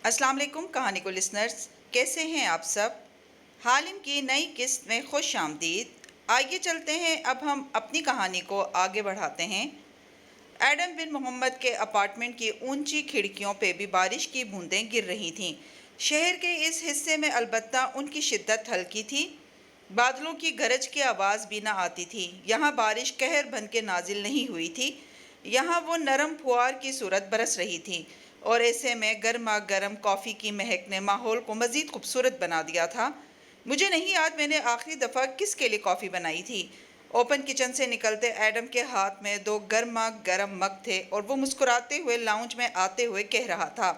अस्सलाम वालेकुम कहानी को लिसनर्स, कैसे हैं आप सब। हालिम की नई किस्त में खुश आमदीद। आइए चलते हैं, अब हम अपनी कहानी को आगे बढ़ाते हैं। एडम बिन मोहम्मद के अपार्टमेंट की ऊंची खिड़कियों पे भी बारिश की बूंदें गिर रही थीं। शहर के इस हिस्से में अलबत्ता उनकी शिद्दत हल्की थी, बादलों की गरज की आवाज़ भी न आती थी। यहाँ बारिश कहर बन के नाजिल नहीं हुई थी, यहाँ वो नरम फुआर की सूरत बरस रही थी, और ऐसे में गर्मा गर्म कॉफ़ी की महक ने माहौल को मज़ीद खूबसूरत बना दिया था। मुझे नहीं याद मैंने आखिरी दफ़ा किसके लिए कॉफ़ी बनाई थी। ओपन किचन से निकलते एडम के हाथ में दो गर्मा गर्म मग थे और वो मुस्कुराते हुए लाउंज में आते हुए कह रहा था।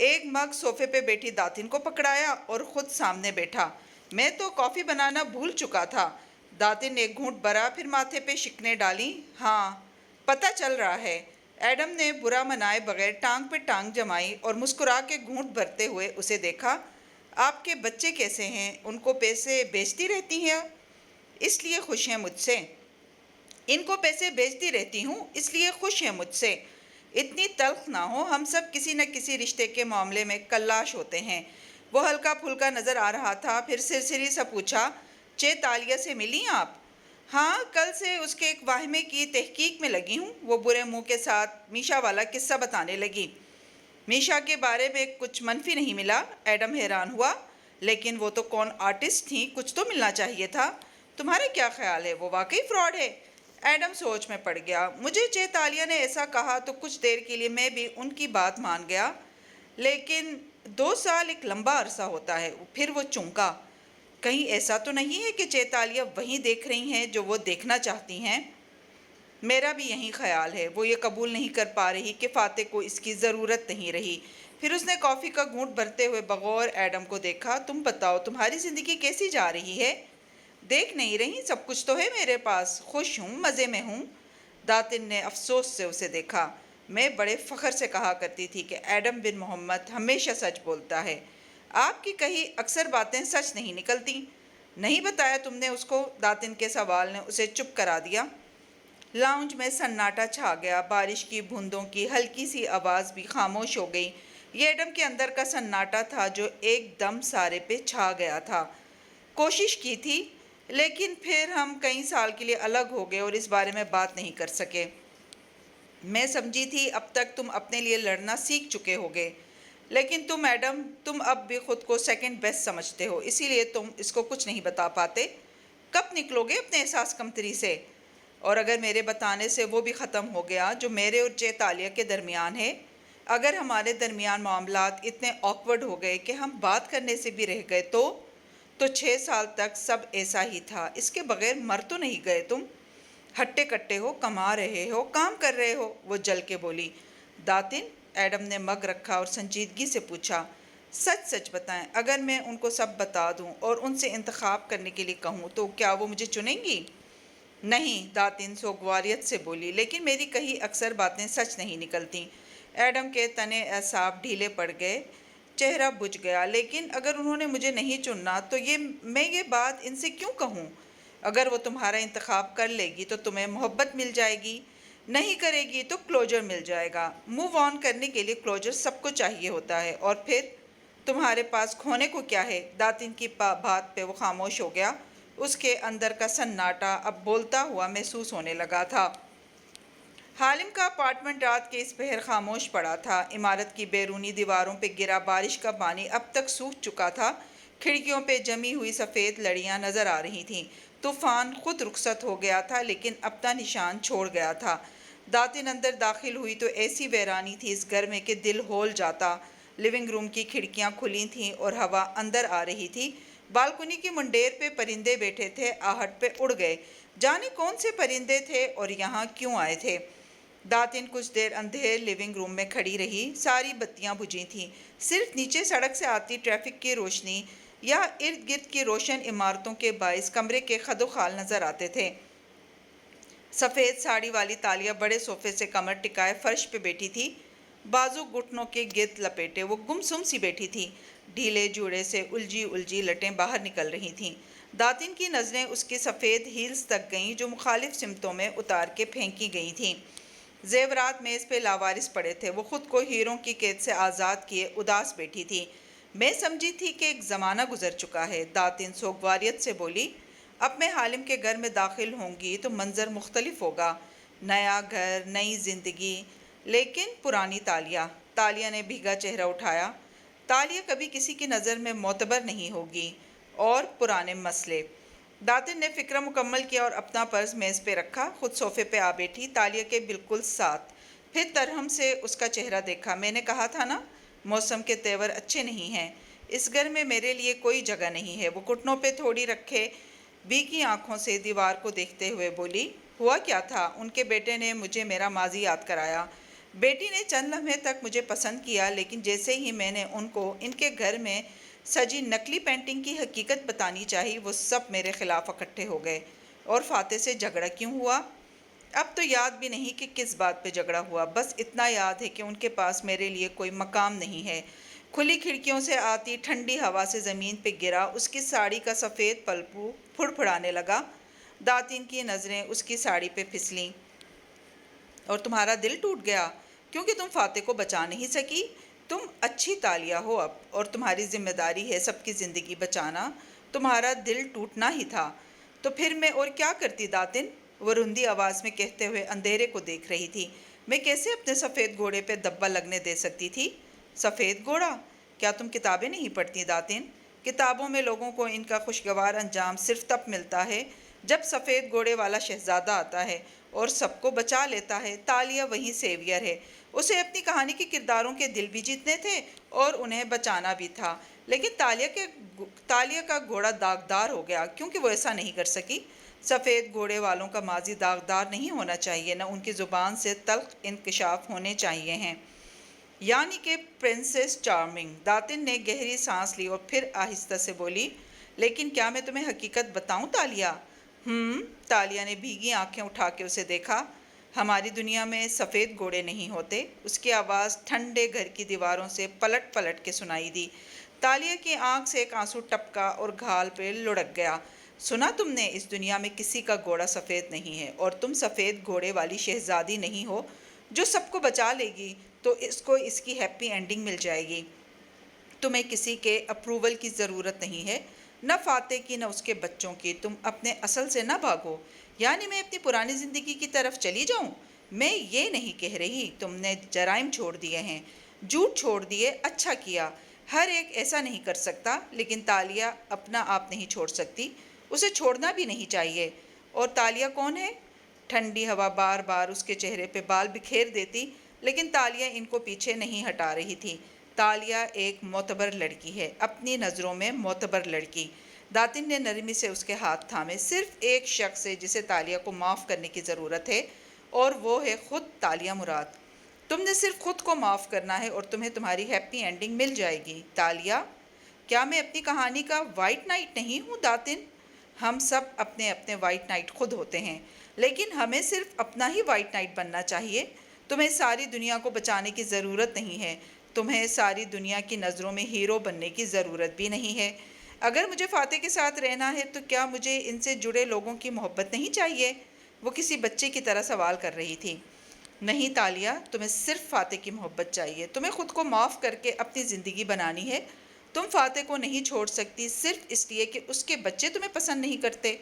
एक मग सोफे पे बैठी दातिन को पकड़ाया और ख़ुद सामने बैठा। मैं तो कॉफ़ी बनाना भूल चुका था। दातिन ने एक घूंट भरा, फिर माथे पे शिकने डाली। हाँ, पता चल रहा है। एडम ने बुरा मनाए बगैर टांग पे टांग जमाई और मुस्कुरा के घूंट भरते हुए उसे देखा। आपके बच्चे कैसे हैं? उनको पैसे बेचती रहती हैं इसलिए खुश हैं मुझसे। इनको पैसे बेचती रहती हूँ इसलिए खुश हैं मुझसे। इतनी तल्ख ना हो, हम सब किसी न किसी रिश्ते के मामले में कल्लाश होते हैं। वो हल्का फुल्का नज़र आ रहा था, फिर सिरसिरी सा पूछा, चेतालिया से मिली आप? हाँ, कल से उसके एक वाहिमे की तहकीक में लगी हूँ। वो बुरे मुंह के साथ मीशा वाला किस्सा बताने लगी। मीशा के बारे में कुछ मनफी नहीं मिला? एडम हैरान हुआ। लेकिन वो तो कौन आर्टिस्ट थी, कुछ तो मिलना चाहिए था। तुम्हारे क्या ख्याल है, वो वाकई फ्रॉड है? एडम सोच में पड़ गया। मुझे चेतालिया ने ऐसा कहा तो कुछ देर के लिए मैं भी उनकी बात मान गया, लेकिन 2 साल एक लंबा अरसा होता है। फिर वो चौंका। कहीं ऐसा तो नहीं है कि चेतालिया वही देख रही हैं जो वो देखना चाहती हैं? मेरा भी यही ख्याल है। वो ये कबूल नहीं कर पा रही कि फ़ाते को इसकी ज़रूरत नहीं रही। फिर उसने कॉफ़ी का घूंट भरते हुए बगौर एडम को देखा। तुम बताओ, तुम्हारी ज़िंदगी कैसी जा रही है? देख नहीं रही, सब कुछ तो है मेरे पास। खुश हूँ, मज़े में हूँ। दातिन ने अफसोस से उसे देखा। मैं बड़े फ़ख्र से कहा करती थी कि एडम बिन मोहम्मद हमेशा सच बोलता है। आपकी कही अक्सर बातें सच नहीं निकलती। नहीं बताया तुमने उसको? दातिन के सवाल ने उसे चुप करा दिया। लाउंज में सन्नाटा छा गया। बारिश की बूंदों की हल्की सी आवाज़ भी खामोश हो गई। ये एडम के अंदर का सन्नाटा था जो एकदम सारे पे छा गया था। कोशिश की थी, लेकिन फिर हम कई साल के लिए अलग हो गए और इस बारे में बात नहीं कर सके। मैं समझी थी अब तक तुम अपने लिए लड़ना सीख चुके होगे, लेकिन तुम एडम, तुम अब भी खुद को सेकंड बेस्ट समझते हो, इसीलिए तुम इसको कुछ नहीं बता पाते। कब निकलोगे अपने एहसास कमतरी से? और अगर मेरे बताने से वो भी ख़त्म हो गया जो मेरे और चेतालिया के दरमियान है, अगर हमारे दरमियान मामलात इतने ऑकवर्ड हो गए कि हम बात करने से भी रह गए, तो 6 साल तक सब ऐसा ही था। इसके बगैर मर तो नहीं गए तुम? हट्टे कट्टे हो, कमा रहे हो, काम कर रहे हो, वो जल के बोली। दातिन, एडम ने मग रखा और संजीदगी से पूछा, सच सच बताएं, अगर मैं उनको सब बता दूं और उनसे इंतखाब करने के लिए कहूं तो क्या वो मुझे चुनेंगी? नहीं, दातिन सोगवारियत से बोली, लेकिन मेरी कही अक्सर बातें सच नहीं निकलती। एडम के तने एसाब ढीले पड़ गए, चेहरा बुझ गया। लेकिन अगर उन्होंने मुझे नहीं चुनना तो मैं ये बात इनसे क्यों कहूँ? अगर वो तुम्हारा इंतखाब कर लेगी तो तुम्हें मोहब्बत मिल जाएगी, नहीं करेगी तो क्लोजर मिल जाएगा। मूव ऑन करने के लिए क्लोजर सबको चाहिए होता है, और फिर तुम्हारे पास खोने को क्या है? दातिन की बात पे वो खामोश हो गया। उसके अंदर का सन्नाटा अब बोलता हुआ महसूस होने लगा था। हालिम का अपार्टमेंट रात के इस पहर खामोश पड़ा था। इमारत की बैरूनी दीवारों पे गिरा बारिश का पानी अब तक सूख चुका था। खिड़कियों पे जमी हुई सफ़ेद लड़ियां नज़र आ रही थीं। तूफ़ान खुद रुखसत हो गया था, लेकिन अपना निशान छोड़ गया था। दातिन अंदर दाखिल हुई तो ऐसी वैरानी थी इस घर में कि दिल होल जाता। लिविंग रूम की खिड़कियां खुली थीं और हवा अंदर आ रही थी। बालकनी की मुंडेर पे परिंदे बैठे थे, आहट पे उड़ गए। जाने कौन से परिंदे थे और यहाँ क्यों आए थे? दातिन कुछ देर अंधेर लिविंग रूम में खड़ी रही। सारी बत्तियां बुझी थीं। सिर्फ नीचे सड़क से आती ट्रैफिक की रोशनी या इर्द गिर्द की रोशन इमारतों के बाइस कमरे के खदोखाल नजर आते थे। सफ़ेद साड़ी वाली तालिया बड़े सोफे से कमर टिकाए फर्श पे बैठी थी, बाजू घुटनों के गिर्द लपेटे वो गुमसुम सी बैठी थी। ढीले जूड़े से उलझी उलझी लटें बाहर निकल रही थीं। दातिन की नज़रें उसकी सफ़ेद हील्स तक गईं जो मुखालिफ सिमतों में उतार के फेंकी गई थीं। زیورات میز پہ لاوارث پڑے تھے۔ وہ خود کو ہیروں کی قید سے آزاد کیے اداس بیٹھی تھی۔ میں سمجھی تھی کہ ایک زمانہ گزر چکا ہے۔ داتن سوگواریت سے بولی، اب میں حالم کے گھر میں داخل ہوں گی تو منظر مختلف ہوگا۔ نیا گھر، نئی زندگی، لیکن پرانی تالیہ۔ تالیہ نے بھیگا چہرہ اٹھایا۔ تالیہ کبھی کسی کی نظر میں معتبر نہیں ہوگی۔ اور پرانے مسئلے۔ داتن نے فکرہ مکمل کیا اور اپنا پرس میز پہ رکھا، خود صوفے پہ آ بیٹھی، تالیہ کے بالکل ساتھ۔ پھر ترہم سے اس کا چہرہ دیکھا۔ میں نے کہا تھا نا، موسم کے تیور اچھے نہیں ہیں۔ اس گھر میں میرے لیے کوئی جگہ نہیں ہے۔ وہ گھٹنوں پہ تھوڑی رکھے بھیگی آنکھوں سے دیوار کو دیکھتے ہوئے بولی، ہوا کیا تھا؟ ان کے بیٹے نے مجھے میرا ماضی یاد کرایا۔ بیٹی نے چند لمحے تک مجھے پسند کیا، لیکن جیسے ہی میں نے ان کو ان کے گھر میں سجی نقلی پینٹنگ کی حقیقت بتانی چاہی، وہ سب میرے خلاف اکٹھے ہو گئے۔ اور فاتح سے جھگڑا کیوں ہوا؟ اب تو یاد بھی نہیں کہ کس بات پہ جھگڑا ہوا، بس اتنا یاد ہے کہ ان کے پاس میرے لیے کوئی مقام نہیں ہے۔ کھلی کھڑکیوں سے آتی ٹھنڈی ہوا سے زمین پہ گرا اس کی ساڑی کا سفید پلپو پھڑ پھڑانے لگا۔ داتن کی نظریں اس کی ساڑی پہ پھسلیں۔ اور تمہارا دل ٹوٹ گیا کیونکہ تم فاتح کو بچا نہیں سکی؟ تم اچھی تالیہ ہو اب، اور تمہاری ذمہ داری ہے سب کی زندگی بچانا۔ تمہارا دل ٹوٹنا ہی تھا تو پھر میں اور کیا کرتی داتن؟ وہ رندی آواز میں کہتے ہوئے اندھیرے کو دیکھ رہی تھی۔ میں کیسے اپنے سفید گھوڑے پہ دبا لگنے دے سکتی تھی؟ سفید گھوڑا؟ کیا تم کتابیں نہیں پڑھتی داتن؟ کتابوں میں لوگوں کو ان کا خوشگوار انجام صرف تب ملتا ہے جب سفید گھوڑے والا شہزادہ آتا ہے اور سب کو بچا لیتا ہے۔ تالیہ وہی سیویئر ہے۔ اسے اپنی کہانی کے کرداروں کے دل بھی جیتنے تھے اور انہیں بچانا بھی تھا، لیکن تالیہ کا گھوڑا داغدار ہو گیا کیونکہ وہ ایسا نہیں کر سکی۔ سفید گھوڑے والوں کا ماضی داغدار نہیں ہونا چاہیے، نہ ان کی زبان سے تلخ انکشاف ہونے چاہیے ہیں۔ یعنی کہ پرنسس چارمنگ۔ داتن نے گہری سانس لی اور پھر آہستہ سے بولی، لیکن کیا میں تمہیں حقیقت بتاؤں تالیہ؟ تالیہ نے بھیگی آنکھیں اٹھا کے اسے دیکھا۔ ہماری دنیا میں سفید گھوڑے نہیں ہوتے۔ اس کی آواز ٹھنڈے گھر کی دیواروں سے پلٹ پلٹ کے سنائی دی۔ تالیہ کی آنکھ سے ایک آنسو ٹپکا اور گھال پہ لڑک گیا۔ سنا تم نے؟ اس دنیا میں کسی کا گھوڑا سفید نہیں ہے، اور تم سفید گھوڑے والی شہزادی نہیں ہو جو سب کو بچا لے گی تو اس کو اس کی ہیپی اینڈنگ مل جائے گی۔ تمہیں کسی کے اپروول کی ضرورت نہیں ہے، نہ فاتح کی نہ اس کے بچوں کی۔ تم اپنے اصل سے نہ بھاگو۔ یعنی میں اپنی پرانی زندگی کی طرف چلی جاؤں؟ میں یہ نہیں کہہ رہی۔ تم نے جرائم چھوڑ دیے ہیں، جھوٹ چھوڑ دیے، اچھا کیا۔ ہر ایک ایسا نہیں کر سکتا، لیکن تالیہ اپنا آپ نہیں چھوڑ سکتی، اسے چھوڑنا بھی نہیں چاہیے۔ اور تالیہ کون ہے؟ ٹھنڈی ہوا بار بار اس کے چہرے پہ بال بکھیر دیتی، لیکن تالیہ ان کو پیچھے نہیں ہٹا رہی تھی۔ تالیہ ایک معتبر لڑکی ہے، اپنی نظروں میں معتبر لڑکی۔ داتن نے نرمی سے اس کے ہاتھ تھامے۔ صرف ایک شخص ہے جسے تالیہ کو معاف کرنے کی ضرورت ہے، اور وہ ہے خود تالیہ مراد۔ تم نے صرف خود کو معاف کرنا ہے اور تمہیں تمہاری ہیپی اینڈنگ مل جائے گی۔ تالیہ، کیا میں اپنی کہانی کا وائٹ نائٹ نہیں ہوں داتن؟ ہم سب اپنے اپنے وائٹ نائٹ خود ہوتے ہیں، لیکن ہمیں صرف اپنا ہی وائٹ نائٹ بننا چاہیے۔ تمہیں ساری دنیا کو بچانے کی ضرورت نہیں ہے، تمہیں ساری دنیا کی نظروں میں ہیرو بننے کی ضرورت بھی نہیں ہے۔ اگر مجھے فاتح کے ساتھ رہنا ہے تو کیا مجھے ان سے جڑے لوگوں کی محبت نہیں چاہیے؟ وہ کسی بچے کی طرح سوال کر رہی تھی۔ نہیں تالیہ، تمہیں صرف فاتح کی محبت چاہیے۔ تمہیں خود کو معاف کر کے اپنی زندگی بنانی ہے۔ تم فاتح کو نہیں چھوڑ سکتی صرف اس لیے کہ اس کے بچے تمہیں پسند نہیں کرتے۔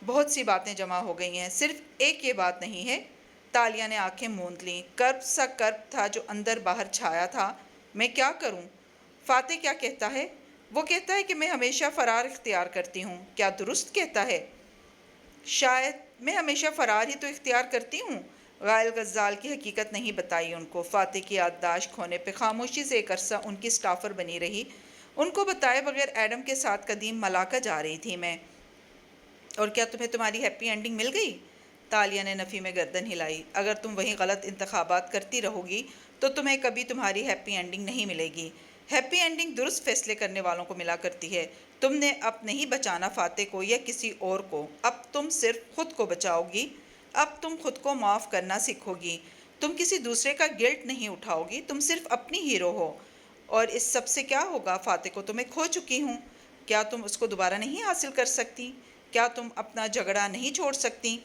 بہت سی باتیں جمع ہو گئی ہیں، صرف ایک یہ بات نہیں ہے۔ تالیہ نے آنکھیں موند لیں۔ کرب سا کرب تھا جو اندر باہر چھایا تھا۔ میں کیا کروں؟ فاتح کیا کہتا ہے؟ وہ کہتا ہے کہ میں ہمیشہ فرار اختیار کرتی ہوں۔ کیا درست کہتا ہے؟ شاید میں ہمیشہ فرار ہی تو اختیار کرتی ہوں۔ غائل غزال کی حقیقت نہیں بتائی ان کو۔ فاتح کی یادداشت کھونے پہ خاموشی سے ایک عرصہ ان کی سٹافر بنی رہی۔ ان کو بتائے بغیر ایڈم کے ساتھ قدیم ملاقہ جا رہی تھی میں۔ اور کیا تمہیں تمہاری ہیپی اینڈنگ مل گئی؟ تالیہ نے نفی میں گردن ہلائی۔ اگر تم وہی غلط انتخابات کرتی رہو گی تو تمہیں کبھی تمہاری ہیپی اینڈنگ نہیں ملے گی۔ ہیپی اینڈنگ درست فیصلے کرنے والوں کو ملا کرتی ہے۔ تم نے اب نہیں بچانا فاتح کو یا کسی اور کو، اب تم صرف خود کو بچاؤ گی۔ اب تم خود کو معاف کرنا سیکھو گی۔ تم کسی دوسرے کا گلٹ نہیں اٹھاؤ گی، تم صرف اپنی ہیرو ہو۔ اور اس سب سے کیا ہوگا؟ فاتح کو تو میں کھو چکی ہوں۔ کیا تم اس کو دوبارہ نہیں حاصل کر سکتی؟ کیا تم اپنا جھگڑا نہیں چھوڑ سکتی؟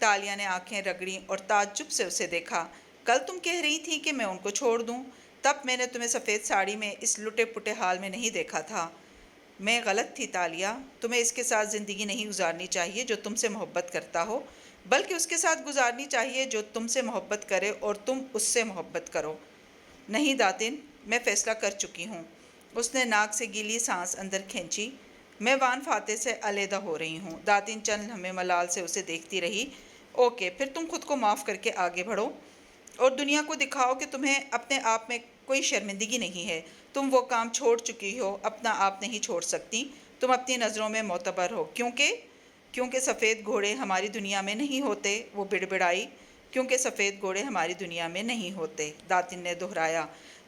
तालिया ने आंखें रगड़ी और ताज्जुब से उसे देखा। कल तुम कह रही थी कि मैं उनको छोड़ दूं। तब मैंने तुम्हें सफ़ेद साड़ी में इस लुटे पुटे हाल में नहीं देखा था। मैं गलत थी तालिया। तुम्हें इसके साथ ज़िंदगी नहीं गुजारनी चाहिए जो तुमसे मोहब्बत करता हो, बल्कि उसके साथ गुजारनी चाहिए जो तुमसे मोहब्बत करे और तुम उससे मोहब्बत करो। नहीं दातिन, मैं फ़ैसला कर चुकी हूँ। उसने नाक से गीली सांस अंदर खींची। मैं वान फाते से अलहदा हो रही हूँ। दातिन चंद लम्हे मलाल से उसे देखती रही। ओके, फिर तुम खुद को माफ़ करके आगे बढ़ो और दुनिया को दिखाओ कि तुम्हें अपने आप में कोई शर्मिंदगी नहीं है। तुम वो काम छोड़ चुकी हो, अपना आप नहीं छोड़ सकती। तुम अपनी नज़रों में मोतबर हो। क्योंकि सफ़ेद घोड़े हमारी दुनिया में नहीं होते, वो बिड़बिड़ाई। क्योंकि सफ़ेद घोड़े हमारी दुनिया में नहीं होते, दातिन ने दोहराया।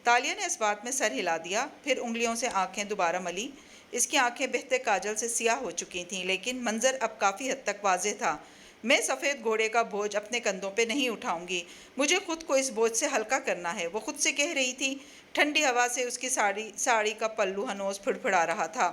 तालिया ने इस बात में सर हिला दिया, फिर उंगलियों से आंखें दोबारा मली। इसकी आंखें बहते काजल से सियाह हो चुकी थीं, लेकिन मंजर अब काफ़ी हद तक वाज़ेह था। मैं सफ़ेद घोड़े का बोझ अपने कंधों पे नहीं उठाऊंगी। मुझे खुद को इस बोझ से हल्का करना है, वो खुद से कह रही थी। ठंडी हवा से उसकी साड़ी का पल्लू हनोस फड़फड़ा रहा था।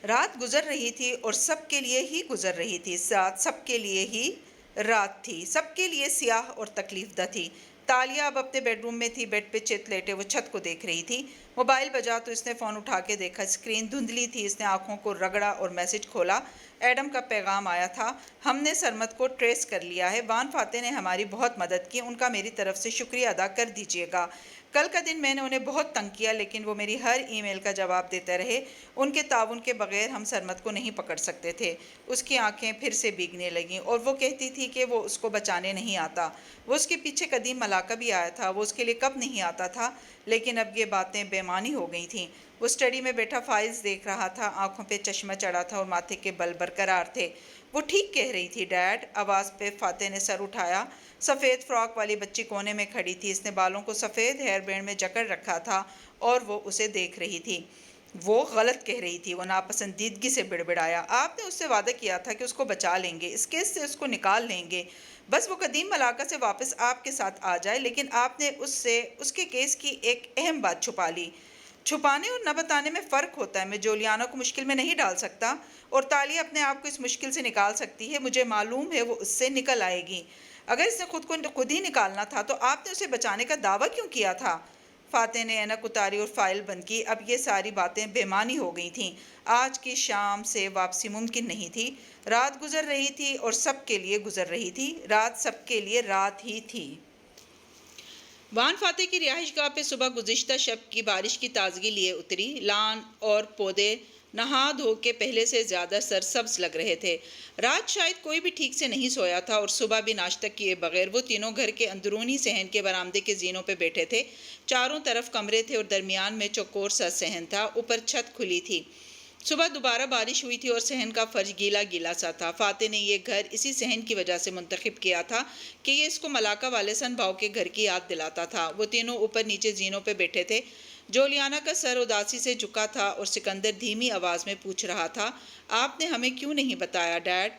रात गुजर रही थी और सबके लिए ही गुजर रही थी। रात सबके लिए ही रात थी, सबके लिए सियाह और तकलीफदा थी। तालिया अब अपने बेडरूम में थी। बेड पे चित लेटे वो छत को देख रही थी। मोबाइल बजा तो इसने फ़ोन उठा के देखा। स्क्रीन धुंधली थी। इसने आंखों को रगड़ा और मैसेज खोला। एडम का पैगाम आया था। हमने सरमद को ट्रेस कर लिया है। वान फाते ने हमारी बहुत मदद की, उनका मेरी तरफ से शुक्रिया अदा कर दीजिएगा। कल का दिन मैंने उन्हें बहुत तंग किया, लेकिन वो मेरी हर ईमेल का जवाब देते रहे। उनके ताउन के बगैर हम सरमद को नहीं पकड़ सकते थे। उसकी आंखें फिर से भीगने लगीं और वो कहती थी कि वो उसको बचाने नहीं आता। वो उसके पीछे कदीम मलाका भी आया था, वो उसके लिए कब नहीं आता था, लेकिन अब ये बातें बेमानी हो गई थीं। वो स्टडी में बैठा फाइल्स देख रहा था। आंखों पे चश्मा चढ़ा था और माथे के बल बरकरार थे। वो ठीक कह रही थी डैड। आवाज़ पे फाते ने सर उठाया। सफ़ेद फ्रॉक वाली बच्ची कोने में खड़ी थी। इसने बालों को सफ़ेद हेयर बैंड में जकड़ रखा था और वो उसे देख रही थी। वो गलत कह रही थी, वो नापसंदीदगी से बिड़बिड़ाया। आपने उससे वादा किया था कि उसको बचा लेंगे, इस केस से उसको निकाल लेंगे, बस वो कदीम मलाका से वापस आपके साथ आ जाए, लेकिन आपने उससे उसके केस की एक अहम बात छुपा ली। छुपाने और न बताने में फ़र्क होता है। मैं जोलियाना को मुश्किल में नहीं डाल सकता और तालिया अपने आप को इस मुश्किल से निकाल सकती है। मुझे मालूम है वो उससे निकल आएगी। अगर इसने खुद ही निकालना था तो आपने उसे बचाने का दावा क्यों किया था? फाते ने ऐनक उतारी और फाइल बंद की। अब ये सारी बातें बेमानी हो गई थीं। आज की शाम से वापसी मुमकिन नहीं थी। रात गुजर रही थी और सबके लिए गुजर रही थी। रात सबके लिए रात ही थी। वान फाते की रिहाइश गाह पे सुबह गुज़िश्ता शब की बारिश की ताजगी लिए उतरी। लान और पौधे नहा धो के पहले से ज़्यादा सरसब्ज लग रहे थे। रात शायद कोई भी ठीक से नहीं सोया था और सुबह भी नाश्ता किए बगैर वो तीनों घर के अंदरूनी सहन के बरामदे के जीनों पे बैठे थे। चारों तरफ कमरे थे और दरमियान में चौकोर सा सहन था। ऊपर छत खुली थी। सुबह दोबारा बारिश हुई थी और सहन का फर्श गीला गीला सा था। फाते ने यह घर इसी सहन की वजह से मुंतखब किया था कि ये इसको मलाका वाले सन भाव के घर की याद दिलाता था। वो तीनों ऊपर नीचे जीनों पे बैठे थे। जोलियाना का सर उदासी से झुका था और सिकंदर धीमी आवाज़ में पूछ रहा था, आपने हमें क्यों नहीं बताया डैड?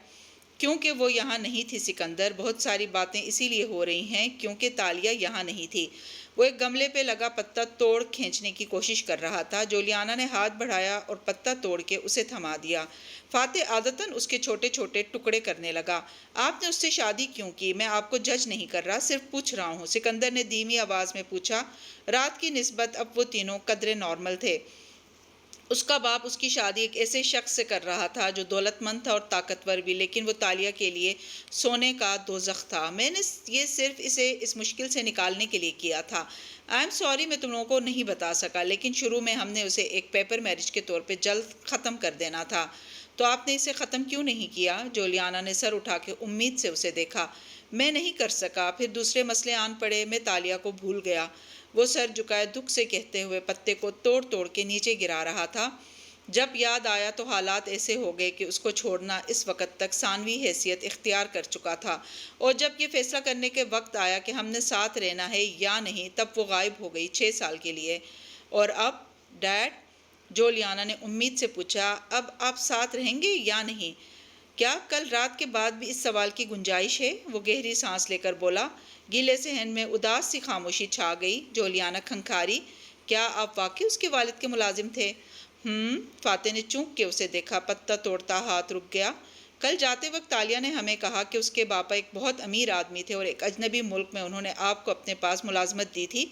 क्योंकि वो यहाँ नहीं थी सिकंदर। बहुत सारी बातें इसीलिए हो रही हैं क्योंकि तालिया यहाँ नहीं थी। वो एक गमले पे लगा पत्ता तोड़ खींचने की कोशिश कर रहा था। जोलियाना ने हाथ बढ़ाया और पत्ता तोड़ के उसे थमा दिया। फाते आदतन उसके छोटे छोटे टुकड़े करने लगा। आपने उससे शादी क्यों की? मैं आपको जज नहीं कर रहा, सिर्फ पूछ रहा हूँ, सिकंदर ने धीमी आवाज़ में पूछा। रात की निस्बत अब वो तीनों कदरे नॉर्मल थे। उसका बाप उसकी शादी एक ऐसे शख्स से कर रहा था जो दौलतमंद था और ताकतवर भी, लेकिन वो तालिया के लिए सोने का दोज़ख था। मैंने ये सिर्फ इसे इस मुश्किल से निकालने के लिए किया था। आई एम सॉरी, मैं तुम लोगों को नहीं बता सका, लेकिन शुरू में हमने उसे एक पेपर मैरिज के तौर पे जल्द ख़त्म कर देना था। तो आपने इसे ख़त्म क्यों नहीं किया? जोलियाना ने सर उठा के उम्मीद से उसे देखा। मैं नहीं कर सका, फिर दूसरे मसले आन पड़े, मैं तालिया को भूल गया। वो सर झुकाए दुख से कहते हुए पत्ते को तोड़ तोड़ के नीचे गिरा रहा था। जब याद आया तो हालात ऐसे हो गए कि उसको छोड़ना इस वक्त तक सानवी हैसियत इख्तियार कर चुका था, और जब ये फैसला करने के वक्त आया कि हमने साथ रहना है या नहीं, तब वो गायब हो गई 6 साल के लिए। और अब डैड? जोलियाना ने उम्मीद से पूछा, अब आप साथ रहेंगे या नहीं? क्या कल रात के बाद भी इस सवाल की गुंजाइश है? वो गहरी सांस लेकर बोला। गीले सहन में उदास सी खामोशी छा गई। जोलियाना खंखारी, क्या आप वाकई उसके वालिद के मुलाजिम थे? फाते ने चूक के उसे देखा। पत्ता तोड़ता हाथ रुक गया। کل جاتے وقت تالیہ نے ہمیں کہا کہ اس کے باپا ایک بہت امیر آدمی تھے اور ایک اجنبی ملک میں انہوں نے آپ کو اپنے پاس ملازمت دی تھی۔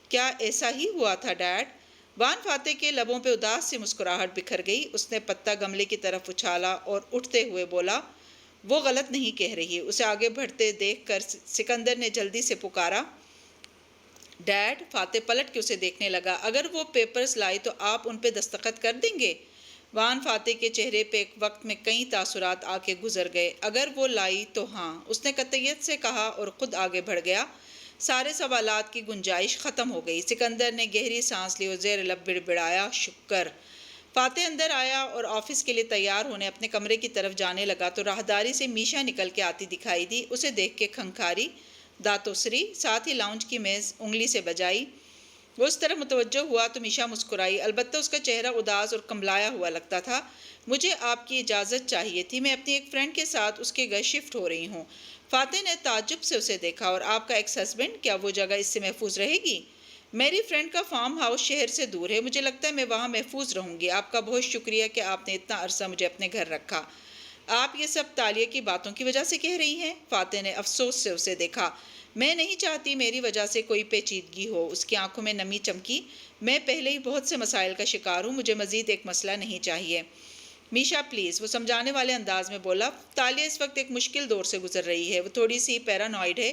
کیا ایسا ہی ہوا تھا ڈیڈ؟ وان فاتح کے لبوں پہ اداس سی مسکراہٹ بکھر گئی۔ اس نے پتا گملے کی طرف اچھالا اور اٹھتے ہوئے بولا، وہ غلط نہیں کہہ رہی۔ اسے آگے بڑھتے دیکھ کر سکندر نے جلدی سے پکارا، ڈیڈ۔ فاتح پلٹ کے اسے دیکھنے لگا، اگر وہ پیپرز لائی تو آپ ان پہ دستخط کر دیں گے؟ وان فاتح کے چہرے پہ ایک وقت میں کئی تاثرات آ کے گزر گئے۔ اگر وہ لائی تو ہاں، اس نے قطعیت سے کہا اور خود آگے بڑھ گیا۔ سارے سوالات کی گنجائش ختم ہو گئی۔ سکندر نے گہری سانس لی اور زیر لب بڑبڑایا، شکر۔ فاتح اندر آیا اور آفس کے لیے تیار ہونے اپنے کمرے کی طرف جانے لگا تو راہداری سے میشا نکل کے آتی دکھائی دی۔ اسے دیکھ کے کھنکھاری، داتوسری، ساتھ ہی لاؤنج کی میز انگلی سے بجائی۔ وہ اس طرف متوجہ ہوا تو میشا مسکرائی، البتہ اس کا چہرہ اداس اور کمبلایا ہوا لگتا تھا۔ مجھے آپ کی اجازت چاہیے تھی، میں اپنی ایک فرینڈ کے ساتھ اس کے گھر شفٹ ہو رہی ہوں۔ فاتح نے تعجب سے اسے دیکھا، اور آپ کا ایکس ہسبینڈ، کیا وہ جگہ اس سے محفوظ رہے گی؟ میری فرینڈ کا فارم ہاؤس شہر سے دور ہے، مجھے لگتا ہے میں وہاں محفوظ رہوں گی۔ آپ کا بہت شکریہ کہ آپ نے اتنا عرصہ مجھے اپنے گھر رکھا۔ آپ یہ سب تالیہ کی باتوں کی وجہ سے کہہ رہی ہیں؟ فاتح نے افسوس سے اسے دیکھا۔ میں نہیں چاہتی میری وجہ سے کوئی پیچیدگی ہو۔ اس کی آنکھوں میں نمی چمکی۔ میں پہلے ہی بہت سے مسائل کا شکار ہوں، مجھے مزید ایک مسئلہ نہیں چاہیے۔ میشا پلیز، وہ سمجھانے والے انداز میں بولا۔ تالیہ اس وقت ایک مشکل دور سے گزر رہی ہے، وہ تھوڑی سی پیرانوائڈ ہے،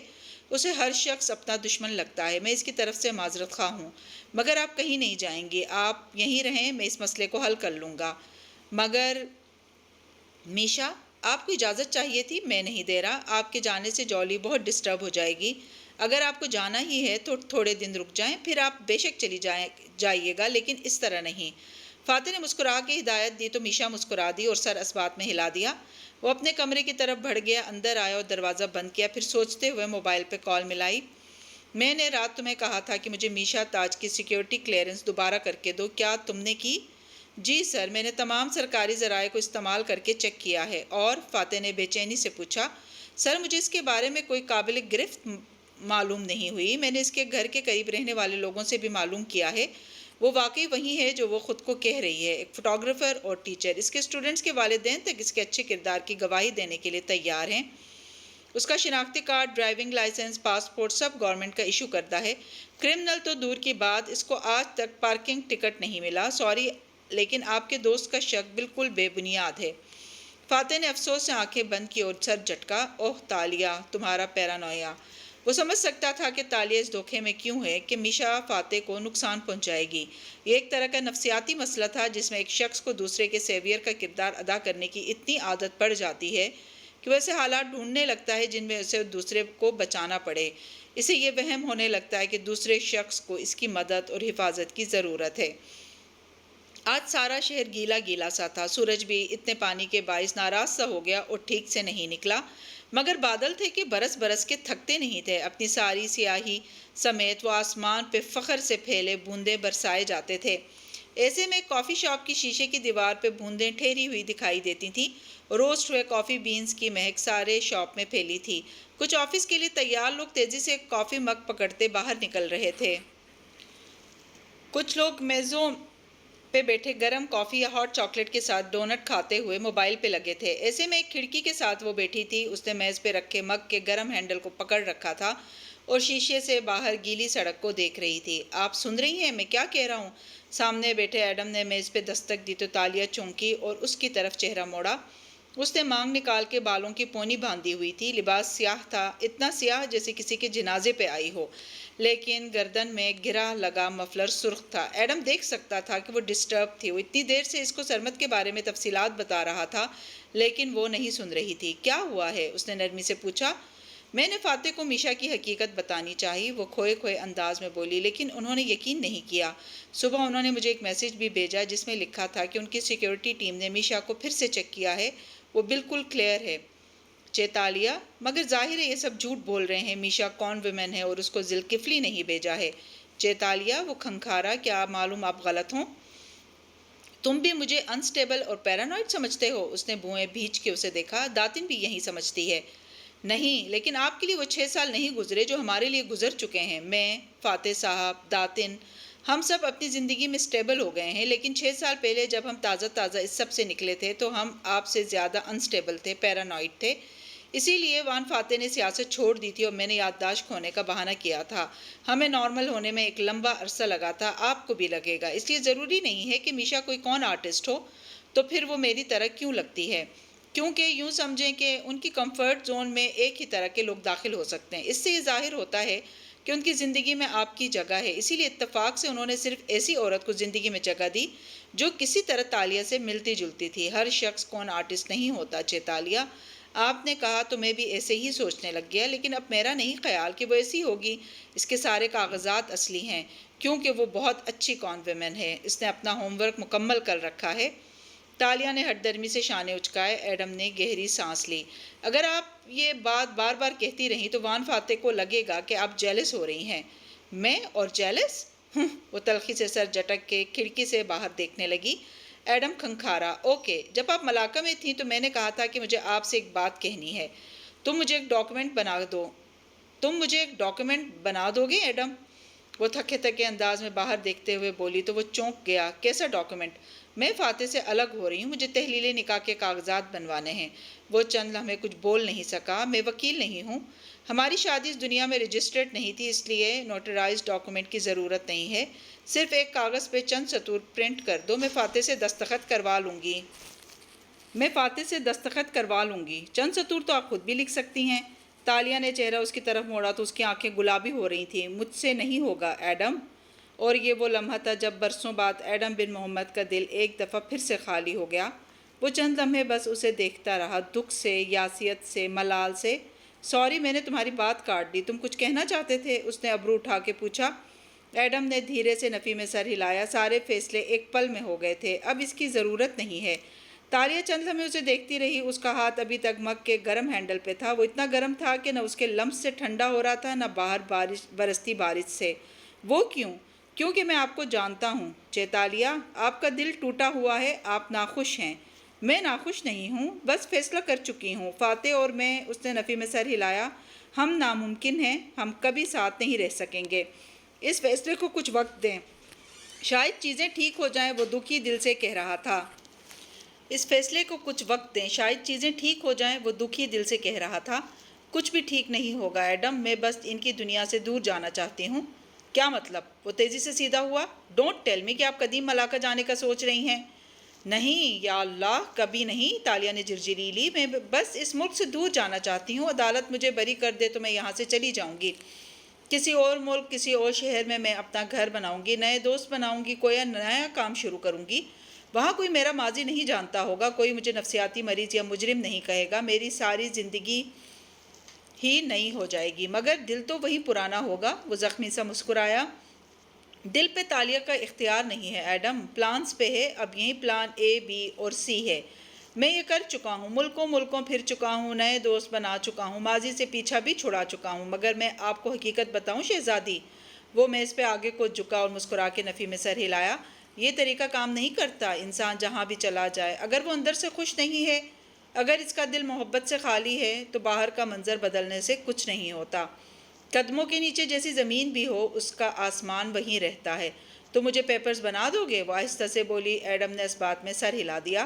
اسے ہر شخص اپنا دشمن لگتا ہے۔ میں اس کی طرف سے معذرت خواہ ہوں، مگر آپ کہیں نہیں جائیں گے، آپ یہیں رہیں، میں اس مسئلے کو حل کر لوں گا۔ مگر میشا، آپ کو اجازت چاہیے تھی، میں نہیں دے رہا۔ آپ کے جانے سے جولی بہت ڈسٹرب ہو جائے گی۔ اگر آپ کو جانا ہی ہے تو تھوڑے دن رک جائیں، پھر آپ بے شک چلی جائیے گا، لیکن اس طرح نہیں۔ فاتح نے مسکرا کے ہدایت دی تو میشا مسکرا دی اور سر اسبات میں ہلا دیا۔ وہ اپنے کمرے کی طرف بڑھ گیا، اندر آیا اور دروازہ بند کیا، پھر سوچتے ہوئے موبائل پہ کال ملائی۔ میں نے رات تمہیں کہا تھا کہ مجھے میشا تاج کی سیکیورٹی کلیئرنس دوبارہ کر کے دو، کیا تم نے کی؟ جی سر، میں نے تمام سرکاری ذرائع کو استعمال کر کے چیک کیا ہے۔ اور فاتح نے بے چینی سے پوچھا، سر مجھے اس کے بارے میں کوئی قابل گرفت معلوم نہیں ہوئی۔ میں نے اس کے گھر کے قریب رہنے والے لوگوں سے بھی معلوم کیا ہے، وہ واقعی وہی ہے جو وہ خود کو کہہ رہی ہے، ایک فوٹوگرافر اور ٹیچر۔ اس کے اسٹوڈنٹس کے والدین تک اس کے اچھے کردار کی گواہی دینے کے لیے تیار ہیں۔ اس کا شناختی کارڈ، ڈرائیونگ لائسنس، پاسپورٹ سب گورنمنٹ کا ایشو کرتا ہے۔ کرمنل تو دور کی بات، اس کو آج تک پارکنگ ٹکٹ نہیں ملا۔ سوری، لیکن آپ کے دوست کا شک بالکل بے بنیاد ہے۔ فاتح نے افسوس سے آنکھیں بند کی اور سر جھٹکا۔ اوہ تالیہ، تمہارا پیرانویا۔ وہ سمجھ سکتا تھا کہ تالیہ اس دھوکے میں کیوں ہے کہ میشا فاتح کو نقصان پہنچائے گی۔ یہ ایک طرح کا نفسیاتی مسئلہ تھا جس میں ایک شخص کو دوسرے کے سیویئر کا کردار ادا کرنے کی اتنی عادت پڑ جاتی ہے کہ وہ ایسے حالات ڈھونڈنے لگتا ہے جن میں اسے دوسرے کو بچانا پڑے۔ اسے یہ وہم ہونے لگتا ہے کہ دوسرے شخص کو اس کی مدد اور حفاظت کی ضرورت ہے۔ آج سارا شہر گیلا گیلا سا تھا، سورج بھی اتنے پانی کے باعث ناراض سا ہو گیا اور ٹھیک سے نہیں نکلا، مگر بادل تھے کہ برس برس کے تھکتے نہیں تھے۔ اپنی ساری سیاہی سمیت وہ آسمان پہ فخر سے پھیلے بوندیں برسائے جاتے تھے۔ ایسے میں کافی شاپ کی شیشے کی دیوار پہ بوندیں ٹھہری ہوئی دکھائی دیتی تھیں۔ روسٹ ہوئے کافی بینز کی مہک سارے شاپ میں پھیلی تھی۔ کچھ آفس کے لیے تیار لوگ تیزی سے کافی مگ پکڑتے باہر نکل رہے تھے۔ کچھ لوگ میزوں پہ بیٹھے گرم کافی یا ہاٹ چاکلیٹ کے ساتھ ڈونٹ کھاتے ہوئے موبائل پہ لگے تھے۔ ایسے میں ایک کھڑکی کے ساتھ وہ بیٹھی تھی۔ اس نے میز پہ رکھے مگ کے گرم ہینڈل کو پکڑ رکھا تھا اور شیشے سے باہر گیلی سڑک کو دیکھ رہی تھی۔ آپ سن رہی ہیں میں کیا کہہ رہا ہوں؟ سامنے بیٹھے ایڈم نے میز پہ دستک دی تو تالیہ چونکی اور اس کی طرف چہرہ موڑا۔ اس نے مانگ نکال کے بالوں کی پونی باندھی ہوئی تھی۔ لباس سیاہ تھا، اتنا سیاہ جیسے کسی کے جنازے پہ آئی ہو، لیکن گردن میں گرہ لگا مفلر سرخ تھا۔ ایڈم دیکھ سکتا تھا کہ وہ ڈسٹرب تھی۔ وہ اتنی دیر سے اس کو سرمد کے بارے میں تفصیلات بتا رہا تھا، لیکن وہ نہیں سن رہی تھی۔ کیا ہوا ہے؟ اس نے نرمی سے پوچھا۔ میں نے فاتح کو میشا کی حقیقت بتانی چاہی، وہ کھوئے کھوئے انداز میں بولی، لیکن انہوں نے یقین نہیں کیا۔ صبح انہوں نے مجھے ایک میسج بھی بھیجا جس میں لکھا تھا کہ ان کی سیکیورٹی ٹیم نے میشا کو پھر سے چیک کیا ہے، وہ بالکل کلیئر ہے۔ چیتالیہ، مگر ظاہر ہے یہ سب جھوٹ بول رہے ہیں، میشا کون ویمن ہے اور اس کو ذوالکفلی نہیں بھیجا ہے۔ چیتالیہ، وہ کھنکھارا، کیا معلوم آپ غلط ہوں؟ تم بھی مجھے انسٹیبل اور پیرانوائڈ سمجھتے ہو؟ اس نے بھویں بھیج کے اسے دیکھا۔ داتن بھی یہی سمجھتی ہے۔ نہیں، لیکن آپ کے لیے وہ 6 سال نہیں گزرے جو ہمارے لیے گزر چکے ہیں۔ میں، فاتح صاحب، داتن، ہم سب اپنی زندگی میں اسٹیبل ہو گئے ہیں، لیکن 6 سال پہلے جب ہم تازہ اس سب سے نکلے تھے تو ہم آپ سے زیادہ انسٹیبل تھے، پیرانوئڈ تھے۔ اسی لیے وان فاتح نے سیاست چھوڑ دی تھی اور میں نے یادداشت کھونے کا بہانہ کیا تھا۔ ہمیں نارمل ہونے میں ایک لمبا عرصہ لگا تھا، آپ کو بھی لگے گا۔ اس لیے ضروری نہیں ہے کہ میشا کوئی کون آرٹسٹ ہو تو پھر وہ میری طرح کیوں لگتی ہے، کیونکہ یوں سمجھیں کہ ان کی کمفرٹ زون میں ایک ہی طرح کے لوگ داخل ہو سکتے ہیں۔ اس سے یہ ظاہر ہوتا ہے کہ ان کی زندگی میں آپ کی جگہ ہے، اسی لیے اتفاق سے انہوں نے صرف ایسی عورت کو زندگی میں جگہ دی جو کسی طرح تالیہ سے ملتی جلتی تھی۔ ہر شخص کون آرٹسٹ نہیں ہوتا چیتالیہ، آپ نے کہا تو میں بھی ایسے ہی سوچنے لگ گیا، لیکن اب میرا نہیں خیال کہ وہ ایسی ہوگی۔ اس کے سارے کاغذات اصلی ہیں کیونکہ وہ بہت اچھی کون ویمن ہے، اس نے اپنا ہوم ورک مکمل کر رکھا ہے۔ تالیہ نے ہٹ درمی سے شانے اچکائے۔ ایڈم نے گہری سانس لی۔ اگر آپ یہ بات بار بار کہتی رہیں تو وان فاتح کو لگے گا کہ آپ جیلس ہو رہی ہیں۔ میں اور جیلس؟ وہ تلخی سے سر جھٹک کے کھڑکی سے باہر دیکھنے لگی۔ ایڈم کھنکھارا۔ اوکے، جب آپ ملاقہ میں تھیں تو میں نے کہا تھا کہ مجھے آپ سے ایک بات کہنی ہے۔ تم مجھے ایک ڈاکیومنٹ بنا دو گے ایڈم؟ وہ تھکے تھکے انداز میں باہر دیکھتے ہوئے بولی تو وہ چونک گیا۔ کیسا ڈاکیومنٹ؟ میں فاتح سے الگ ہو رہی ہوں، مجھے تحلیل نکاح کے کاغذات بنوانے ہیں۔ وہ چند لمحے کچھ بول نہیں سکا۔ میں وکیل نہیں ہوں، ہماری شادی اس دنیا میں رجسٹرڈ نہیں تھی، اس لیے نوٹرائزڈ ڈاکیومنٹ کی ضرورت نہیں ہے۔ صرف ایک کاغذ پہ چند سطور پرنٹ کر دو، میں فاتح سے دستخط کروا لوں گی۔ چند سطور تو آپ خود بھی لکھ سکتی ہیں۔ تالیہ نے چہرہ اس کی طرف موڑا تو اس کی آنکھیں گلابی ہو رہی تھیں۔ مجھ سے نہیں ہوگا ایڈم۔ اور یہ وہ لمحہ تھا جب برسوں بعد ایڈم بن محمد کا دل ایک دفعہ پھر سے خالی ہو گیا۔ وہ چند لمحے بس اسے دیکھتا رہا، دکھ سے، یاسیت سے، ملال سے۔ سوری، میں نے تمہاری بات کاٹ دی، تم کچھ کہنا چاہتے تھے؟ اس نے ابرو اٹھا کے پوچھا۔ ایڈم نے دھیرے سے نفی میں سر ہلایا۔ سارے فیصلے ایک پل میں ہو گئے تھے، اب اس کی ضرورت نہیں ہے۔ تالیہ چند لمحے اسے دیکھتی رہی۔ اس کا ہاتھ ابھی تک مگ کے گرم ہینڈل پہ تھا۔ وہ اتنا گرم تھا کہ نہ اس کے لمس سے ٹھنڈا ہو رہا تھا، نہ باہر برستی بارش سے۔ وہ کیوں؟ کیونکہ میں آپ کو جانتا ہوں چیتالیہ، آپ کا دل ٹوٹا ہوا ہے، آپ ناخوش ہیں۔ میں ناخوش نہیں ہوں، بس فیصلہ کر چکی ہوں۔ فاتح اور میں، اس نے نفی میں سر ہلایا، ہم ناممکن ہیں، ہم کبھی ساتھ نہیں رہ سکیں گے۔ اس فیصلے کو کچھ وقت دیں، شاید چیزیں ٹھیک ہو جائیں، وہ دکھی دل سے کہہ رہا تھا۔ اس فیصلے کو کچھ وقت دیں، شاید چیزیں ٹھیک ہو جائیں، وہ دکھی دل سے کہہ رہا تھا۔ کچھ بھی ٹھیک نہیں ہوگا ایڈم، میں بس ان کی دنیا سے دور جانا چاہتی ہوں۔ کیا مطلب؟ وہ تیزی سے سیدھا ہوا۔ ڈونٹ ٹیل می کہ آپ قدیم ملاقہ جانے کا سوچ رہی ہیں۔ نہیں، یا اللہ، کبھی نہیں، تالیہ نے جھرجھری لی۔ میں بس اس ملک سے دور جانا چاہتی ہوں۔ عدالت مجھے بری کر دے تو میں یہاں سے چلی جاؤں گی۔ کسی اور ملک، کسی اور شہر میں اپنا گھر بناؤں گی، نئے دوست بناؤں گی، کوئی نیا کام شروع کروں گی۔ وہاں کوئی میرا ماضی نہیں جانتا ہوگا، کوئی مجھے نفسیاتی مریض یا مجرم نہیں کہے گا، میری ساری زندگی ہی نئی ہو جائے گی، مگر دل تو وہی پرانا ہوگا۔ وہ زخمی سا مسکرایا۔ دل پہ تالیہ کا اختیار نہیں ہے ایڈم، پلانز پہ ہے۔ اب یہی پلان اے، بی اور سی ہے۔ میں یہ کر چکا ہوں، ملکوں پھر چکا ہوں، نئے دوست بنا چکا ہوں، ماضی سے پیچھا بھی چھڑا چکا ہوں، مگر میں آپ کو حقیقت بتاؤں شہزادی؟ وہ میز پہ آگے کو جھکا اور مسکرا کے نفی میں سر ہلایا۔ یہ طریقہ کام نہیں کرتا۔ انسان جہاں بھی چلا جائے، اگر وہ اندر سے خوش نہیں ہے، اگر اس کا دل محبت سے خالی ہے، تو باہر کا منظر بدلنے سے کچھ نہیں ہوتا۔ قدموں کے نیچے جیسی زمین بھی ہو، اس کا آسمان وہیں رہتا ہے۔ تو مجھے پیپرز بنا دو گے؟ وہ آہستہ سے بولی۔ ایڈم نے اس بات میں سر ہلا دیا۔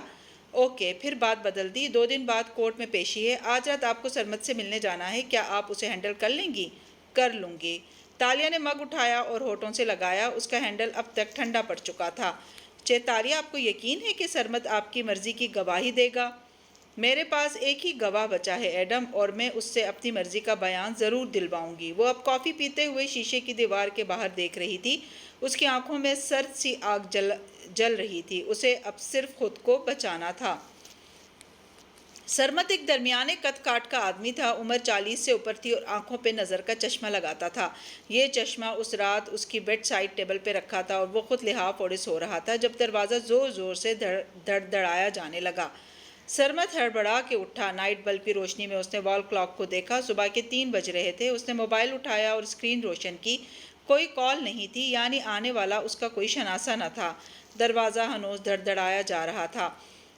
اوکے، پھر بات بدل دی۔ 2 دن بعد کورٹ میں پیشی ہے، آج رات آپ کو سرمد سے ملنے جانا ہے، کیا آپ اسے ہینڈل کر لیں گی؟ کر لوں گی۔ تالیہ نے مگ اٹھایا اور ہونٹوں سے لگایا، اس کا ہینڈل اب تک ٹھنڈا پڑ چکا تھا۔ چیتالیہ، آپ کو یقین ہے کہ سرمد آپ کی مرضی کی گواہی دے گا؟ میرے پاس ایک ہی گواہ بچا ہے ایڈم، اور میں اس سے اپنی مرضی کا بیان ضرور دلواؤں گی۔ وہ اب کافی پیتے ہوئے شیشے کی دیوار کے باہر دیکھ رہی تھی۔ اس کی آنکھوں میں سرد سی آگ جل رہی تھی۔ اسے اب صرف خود کو بچانا تھا۔ سرمد ایک درمیانے قد کاٹ کا آدمی تھا، عمر 40 سے اوپر تھی اور آنکھوں پہ نظر کا چشمہ لگاتا تھا۔ یہ چشمہ اس رات اس کی بیڈ سائڈ ٹیبل پہ رکھا تھا اور وہ خود لحاف اوڑھے سو رہا تھا جب دروازہ زور زور سے دھڑدھڑایا جانے لگا۔ سرمد ہڑبڑا کے اٹھا۔ نائٹ بلب کی روشنی میں اس نے وال کلاک کو دیکھا۔ صبح کے 3 بج رہے تھے۔ اس نے موبائل اٹھایا اور اسکرین روشن کی۔ کوئی کال نہیں تھی، یعنی آنے والا اس کا کوئی شناسہ نہ تھا۔ دروازہ ہنوز دھڑدھڑایا جا رہا تھا۔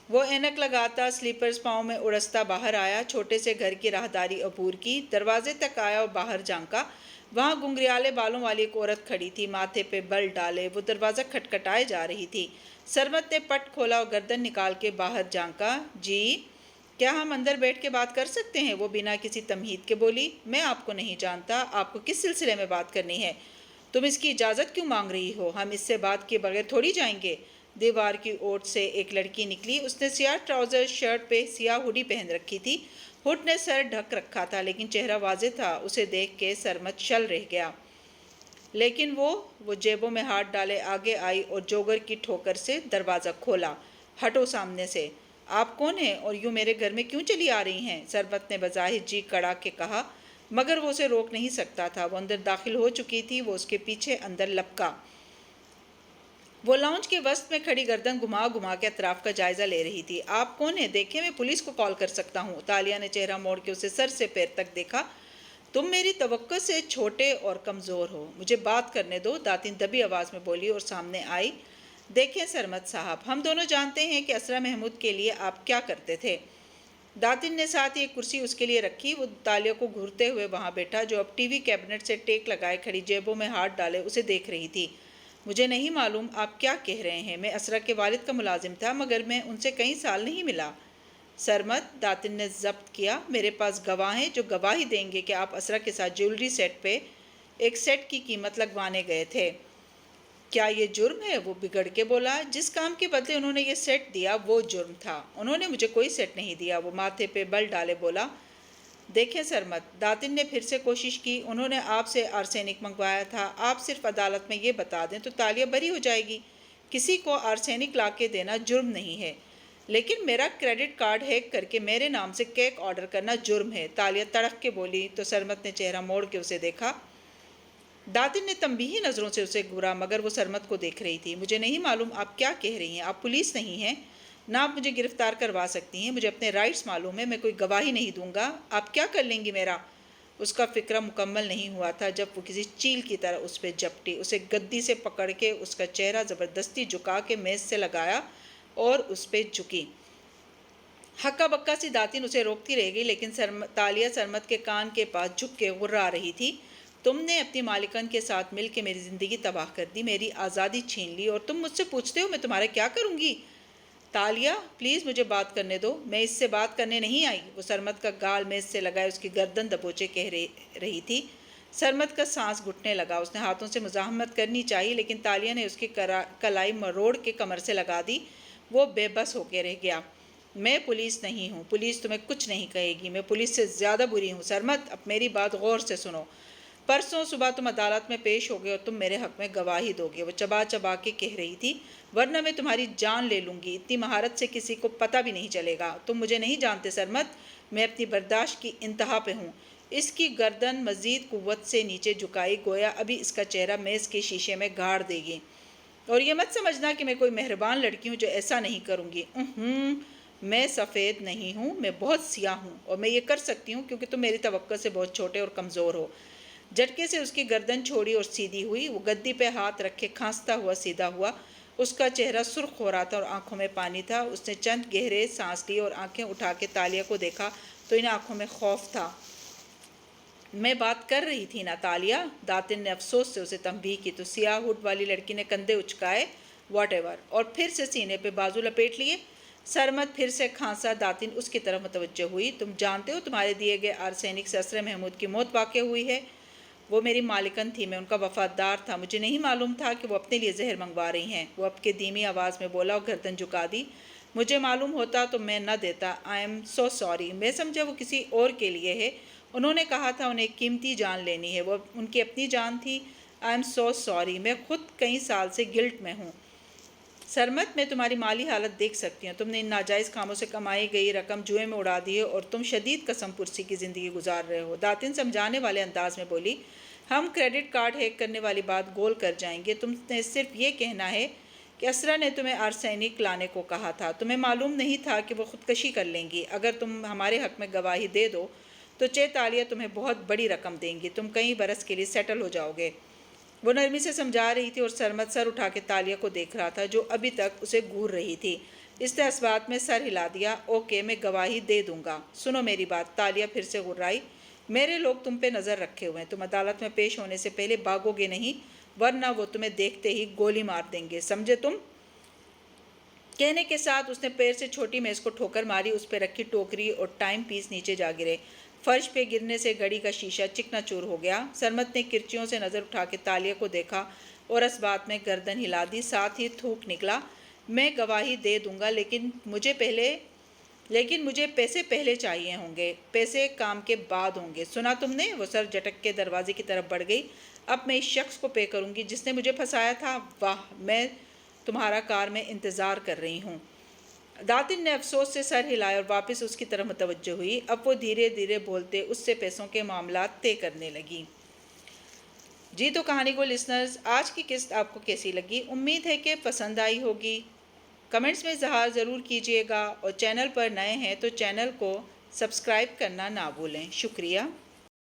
وہ اینک لگاتا، سلیپرز پاؤں میں اڑستا باہر آیا، چھوٹے سے گھر کی راہداری عبور کی، دروازے تک آیا اور باہر جھانکا۔ वहाँ घुंघराले बालों वाली एक औरत खड़ी थी, माथे पे बल डाले। वो दरवाज़ा खटखटाए जा रही थी। सरमत ने पट खोला और गर्दन निकाल के बाहर झांका। जी, क्या हम अंदर बैठ के बात कर सकते हैं? वो बिना किसी तमहीद के बोली। मैं आपको नहीं जानता, आपको किस सिलसिले में बात करनी है? तुम इसकी इजाज़त क्यों मांग रही हो? हम इससे बात किए बगैर थोड़ी जाएंगे। दीवार की ओर से एक लड़की निकली। उसने सियाह ट्राउज़र, शर्ट पे सियाह हुडी पहन रखी थी। हुड ने सर ढक रखा था, लेकिन चेहरा वाज़ेह था। उसे देख के सरमत शल रह गया। लेकिन वो जेबों में हाथ डाले आगे आई और जोगर की ठोकर से दरवाज़ा खोला। हटो सामने से। आप कौन हैं और यूँ मेरे घर में क्यों चली आ रही हैं? सरबत ने बज़ाहिर जी कड़ा के कहा, मगर वो उसे रोक नहीं सकता था। वो अंदर दाखिल हो चुकी थी। वो उसके पीछे अंदर लपका। वो लाउंज के वस्त में खड़ी गर्दन घुमा घुमा के अतराफ का जायजा ले रही थी। आप कौन है? देखे, मैं पुलिस को कॉल कर सकता हूँ। तालिया ने चेहरा मोड़ के उसे सर से पैर तक देखा। तुम मेरी तवक्को से छोटे और कमज़ोर हो, मुझे बात करने दो। दातिन दबी आवाज़ में बोली और सामने आई। देखें सरमत साहब, हम दोनों जानते हैं कि असरा महमूद के लिए आप क्या करते थे। दातिन ने साथ ही एक कुर्सी उसके लिए रखी। वो तालिया को घूरते हुए वहाँ बैठा, जो अब टीवी कैबिनेट से टेक लगाए खड़ी जेबों में हाथ डाले उसे देख रही थी। मुझे नहीं मालूम आप क्या कह रहे हैं। मैं असरा के वालिद का मुलाजिम था, मगर मैं उनसे कई साल नहीं मिला। सरमत, दातिन ने जब्त किया, मेरे पास गवाह हैं जो गवाही देंगे कि आप असरा के साथ ज्वेलरी सेट पे एक सेट की कीमत लगवाने गए थे। क्या ये जुर्म है? वो बिगड़ के बोला। जिस काम के बदले उन्होंने ये सेट दिया वो जुर्म था। उन्होंने मुझे कोई सेट नहीं दिया। वो माथे पे बल डाले बोला। देखें सरमत, दातिन ने फिर से कोशिश की, उन्होंने आपसे आर्सेनिक मंगवाया था। आप सिर्फ अदालत में ये बता दें तो तालिया बरी हो जाएगी। किसी को आर्सेनिक ला के देना जुर्म नहीं है, लेकिन मेरा क्रेडिट कार्ड हैक करके मेरे नाम से केक ऑर्डर करना जुर्म है। तालिया तड़क के बोली तो सरमत ने चेहरा मोड़ के उसे देखा। दातिन ने तंबीही नज़रों से उसे घूरा, मगर वो सरमत को देख रही थी। मुझे नहीं मालूम आप क्या कह रही हैं। आप पुलिस नहीं हैं, ना आप मुझे गिरफ्तार करवा सकती हैं। मुझे अपने राइट्स मालूम है। मैं कोई गवाही नहीं दूंगा। आप क्या कर लेंगी मेरा? उसका फिक्रा मुकम्मल नहीं हुआ था जब वो किसी चील की तरह उस पर झपटी। उसे गद्दी से पकड़ के उसका चेहरा ज़बरदस्ती झुका के मेज़ से लगाया और उस पर झुकी। हक्का बक्का सी दातिन उसे रोकती रह गई, लेकिन तालिया सरमत के कान के पास झुक के गुर्रा रही थी। तुमने अपनी मालिकन के साथ मिल के मेरी ज़िंदगी तबाह कर दी, मेरी आज़ादी छीन ली, और तुम मुझसे पूछते हो मैं तुम्हारा क्या करूँगी? तालिया, प्लीज़ मुझे बात करने दो। मैं इससे बात करने नहीं आई। वो सरमत का गाल मेज़ से लगाए उसकी गर्दन दबोचे कह रही थी। सरमत का सांस घुटने लगा। उसने हाथों से मुज़ाहमत करनी चाहिए, लेकिन तालिया ने उसकी कलाई मरोड़ के कमर से लगा दी। वो बेबस होकर रह गया। मैं पुलिस नहीं हूँ। पुलिस तुम्हें कुछ नहीं कहेगी। मैं पुलिस से ज़्यादा बुरी हूँ। सरमत, अब मेरी बात गौर से सुनो। परसों सुबह तुम अदालत में पेश होगे और तुम मेरे हक़ में गवाही दोगे। वो चबा चबा के कह रही थी, वरना मैं तुम्हारी जान ले लूँगी। इतनी महारत से किसी को पता भी नहीं चलेगा। तुम मुझे नहीं जानते सरमत, मैं अपनी बर्दाश्त की इंतहा पे हूँ। इसकी गर्दन मज़ीद कुव्वत से नीचे झुकाई, गोया अभी इसका चेहरा मेज़ के शीशे में गाड़ देगी। और ये मत समझना कि मैं कोई मेहरबान लड़की हूँ जो ऐसा नहीं करूँगी। मैं सफ़ेद नहीं हूँ, मैं बहुत सियाह हूँ, और मैं ये कर सकती हूँ क्योंकि तुम मेरी तवक्को से बहुत छोटे और कमज़ोर हो। झटके से उसकी गर्दन छोड़ी और सीधी हुई। वो गद्दी पे हाथ रखे खांसता हुआ सीधा हुआ। उसका चेहरा सुर्ख हो रहा था और आंखों में पानी था। उसने चंद गहरे सांस लिए और आंखें उठा के तालिया को देखा तो इन आंखों में खौफ था। मैं बात कर रही थी ना तालिया? दातिन ने अफसोस से उसे तंबीह की तो सियाह हुड वाली लड़की ने कंधे उचकाए, वॉटेवर, और फिर से सीने पे बाजू लपेट लिए। सरमत फिर से खांसा। दातिन उसकी तरफ मुतवज्जो हुई। तुम जानते हो तुम्हारे दिए गए आर्सेनिक से असर महमूद की मौत वाक़ हुई है। वो मेरी मालिकन थी, मैं उनका वफादार था। मुझे नहीं मालूम था कि वो अपने लिए जहर मंगवा रही हैं। वो अब के धीमी आवाज़ में बोला और गर्दन झुका दी। मुझे मालूम होता तो मैं न देता। I am so sorry. मैं समझा वो किसी और के लिए है। उन्होंने कहा था उन्हें कीमती जान लेनी है, वो उनकी अपनी जान थी। I am so sorry. मैं खुद कई साल से गिल्ट में हूँ। सरमत, मैं तुम्हारी माली हालत देख सकती हूँ। तुमने इन नाजायज़ कामों से कमाई गई रकम जुए में उड़ा दी है और तुम शदीद कसम पुरसी की ज़िंदगी गुजार रहे हो। दातिन समझाने वाले अंदाज में बोली, हम क्रेडिट कार्ड हैक करने वाली बात गोल कर जाएंगे। तुमने सिर्फ ये कहना है कि असरा ने तुम्हें आर्सेनिक लाने को कहा था। तुम्हें मालूम नहीं था कि वो ख़ुदकशी कर लेंगी। अगर तुम हमारे हक़ में गवाही दे दो तो तालिया तुम्हें बहुत बड़ी रकम देंगी। तुम कई बरस के लिए सेटल हो जाओगे। वो नरमी से समझा रही थी और सरमत सर उठा के तालिया को देख रहा था, जो अभी तक उसे घूर रही थी। इसने इस बात में सर हिला दिया। ओके, मैं गवाही दे दूंगा। सुनो मेरी बात। तालिया फिर से गुर्राई। मेरे लोग तुम पे नज़र रखे हुए हैं। तुम अदालत में पेश होने से पहले भागोगे नहीं, वरना वो तुम्हें देखते ही गोली मार देंगे, समझे तुम? कहने के साथ उसने पैर से छोटी मेज़ को ठोकर मारी। उस पर रखी टोकरी और टाइम पीस नीचे जा गिरे। फर्श पे गिरने से घड़ी का शीशा चिकनाचूर हो गया। सरमत ने किरचियों से नज़र उठा के तालिया को देखा और इस बात में गर्दन हिला दी, साथ ही थूक निकला, मैं गवाही दे दूंगा, लेकिन मुझे पैसे पहले चाहिए होंगे। पैसे काम के बाद होंगे, सुना तुमने? वो सर झटक के दरवाजे की तरफ बढ़ गई। अब मैं इस शख्स को पे करूंगी जिसने मुझे फंसाया था। वाह, मैं तुम्हारा कार में इंतज़ार कर रही हूँ। दातिन ने अफसोस से सर हिलाया और वापस उसकी तरफ मुतवज्जो हुई। अब वो धीरे धीरे बोलते उससे पैसों के मामलात तय करने लगी। जी तो कहानी को लिसनर्स, आज की किस्त आपको कैसी लगी? उम्मीद है कि पसंद आई होगी। कमेंट्स में इज़हार ज़रूर कीजिएगा और चैनल पर नए हैं तो चैनल को सब्सक्राइब करना ना भूलें। शुक्रिया।